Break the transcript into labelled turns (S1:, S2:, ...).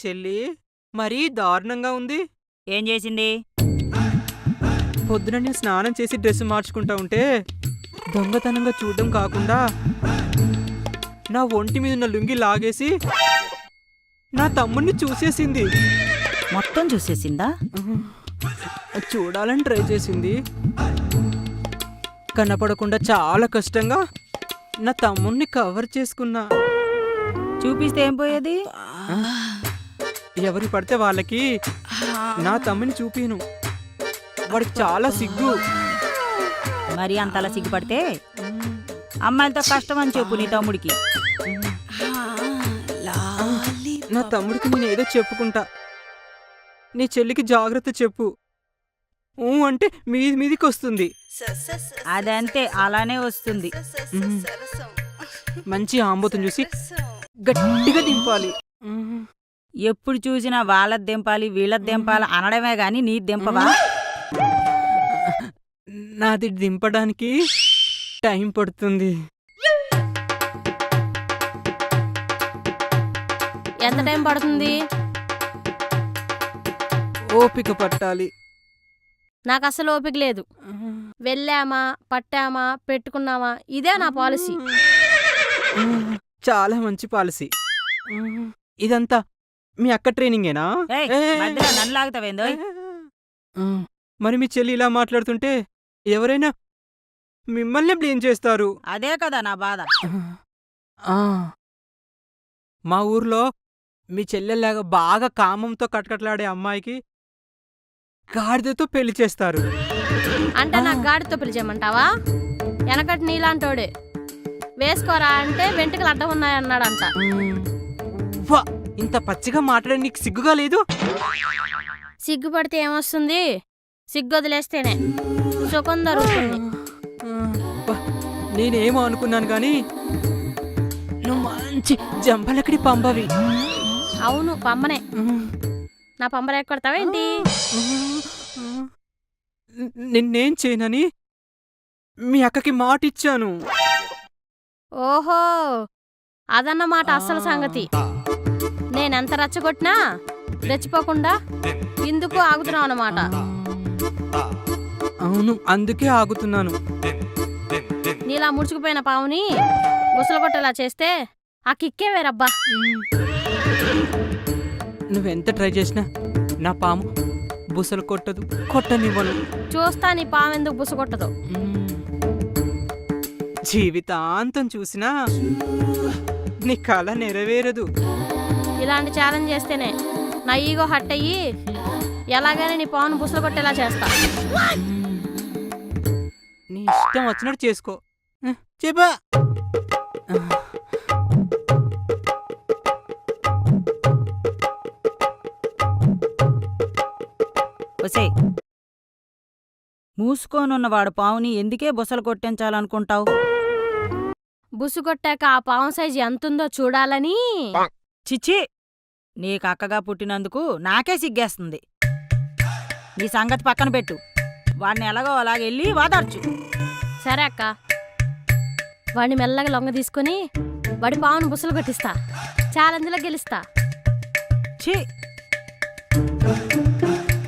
S1: చెల్లి మరీ దారుణంగా ఉంది.
S2: ఏం చేసింది?
S1: పొద్దున నేను స్నానం చేసి డ్రెస్ మార్చుకుంటా ఉంటే దొంగతనంగా చూడడం కాకుండా నా ఒంటి మీద ఉన్న లుంగి లాగేసి నా తమ్ముడిని చూసేసింది.
S2: మొత్తం చూసేసిందా?
S1: చూడాలని ట్రై చేసింది. కనపడకుండా చాలా కష్టంగా నా తమ్ముడిని కవర్ చేసుకున్నా.
S2: చూపిస్తే ఏం పోయేది?
S1: ఎవరు పడితే వాళ్ళకి నా తమ్ముని చూపిను. వాడికి చాలా సిగ్గు.
S2: మరి అంతలా సిగ్గుపడితే అమ్మాయిలతో కష్టం అని చెప్పు నీ తమ్ముడికి.
S1: నా తమ్ముడికి నేను ఏదో చెప్పుకుంటా. నీ చెల్లికి జాగ్రత్త చెప్పు. అంటే మీదికి వస్తుంది.
S2: అదంతే, అలానే వస్తుంది.
S1: మంచి ఆంబోతం చూసి గట్టిగా దింపాలి.
S2: ఎప్పుడు చూసినా వాళ్ళది దింపాలి వీళ్ళది దింపాలి అనడమే గాని నీ దింపవా?
S1: నాది దింపడానికి టైం పడుతుంది.
S3: ఎంత టైం పడుతుంది?
S1: ఓపిక పట్టాలి.
S3: నాకు అసలు ఓపిక లేదు. వెళ్ళామా, పట్టామా, పెట్టుకున్నామా, ఇదే నా పాలసీ.
S1: చాలా మంచి పాలసీ. ఇదంతా మీ అక్క ట్రైనింగేనా?
S2: నన్ను లాగుతావేందో.
S1: మరి మీ చెల్లి ఇలా మాట్లాడుతుంటే ఎవరైనా మిమ్మల్ని బ్లేమ్ చేస్తారు.
S2: అదే కదా నా బాధ.
S1: మా ఊర్లో మీ చెల్లెల్లాగా బాగా కామంతో కటకట్లాడే అమ్మాయికి గాడిదతో పెళ్లి చేస్తారు.
S3: అంటే నాకు గాడితో పెళ్లి చేయమంటావా? వెనకటి నీలాంటోడే వేసుకోరా అంటే వెంట్రుకలు అడ్డం ఉన్నాయన్నాడంట.
S1: ఇంత పచ్చిగా మాట్లాడే నీకు సిగ్గుగా లేదు?
S3: సిగ్గుపడితే ఏమొస్తుంది? సిగ్గు వదిలేస్తేనే సుఖం దొరుకుతుంది.
S1: నేనేమో అనుకున్నాను గాని నువ్వు మంచి జంపలకడి పంబవి.
S3: అవును, పంబనే. నా పంబర ఎక్కడతావేంటి?
S1: నిన్నేం చేయనని మీ అక్కకి మాట ఇచ్చాను.
S3: ఓహో, అదన్నమాట అస్సలు సంగతి. నేనెంత రెచ్చగొట్టినా రెచ్చిపోకుండా ఇందుకు ఆగుతున్నావు అన్నమాట.
S1: అవును, అందుకే ఆగుతున్నాను.
S3: నీలా ముడుచుకుపోయిన పావుని గుసలు కొట్టేలా చేస్తే ఆ కిక్కే వేరబ్బా.
S1: నువ్వెంత ట్రై చేసినా నా పాము బుసలు కొట్టదు, కొట్టనివ్వను.
S3: చూస్తా నీ పాము ఎందుకు బుస కొట్టదు.
S1: జీవితాంతం చూసినా నీ కళ నెరవేరదు.
S3: ఇలాంటి ఛాలెంజ్ చేస్తేనే నా ఈగో హట్ అయ్యి ఎలాగైనా నీ పావును బుసలు కొట్టేలా చేస్తా.
S1: నీ ఇష్టం వచ్చినట్టు చేసుకో. చెప్పా.
S2: ఒసేయ్, మూసుకోనున్నవాడు పావుని ఎందుకే బుసలు కొట్టించాలనుకుంటావు?
S3: బుసు కొట్టాక ఆ పాము సైజు ఎంతుందో చూడాలని.
S2: చిచ్చి, నీకు అక్కగా పుట్టినందుకు నాకే సిగ్గేస్తుంది. నీ సంగతి పక్కన పెట్టు. వాడిని ఎలాగో అలాగెళ్ళి వాదార్చు.
S3: సరే అక్క, వాడిని మెల్లగా లొంగ తీసుకుని వాడి పావును బుసలు కొట్టిస్తా. ఛాలెంజ్లో గెలుస్తా.
S2: ఛీ.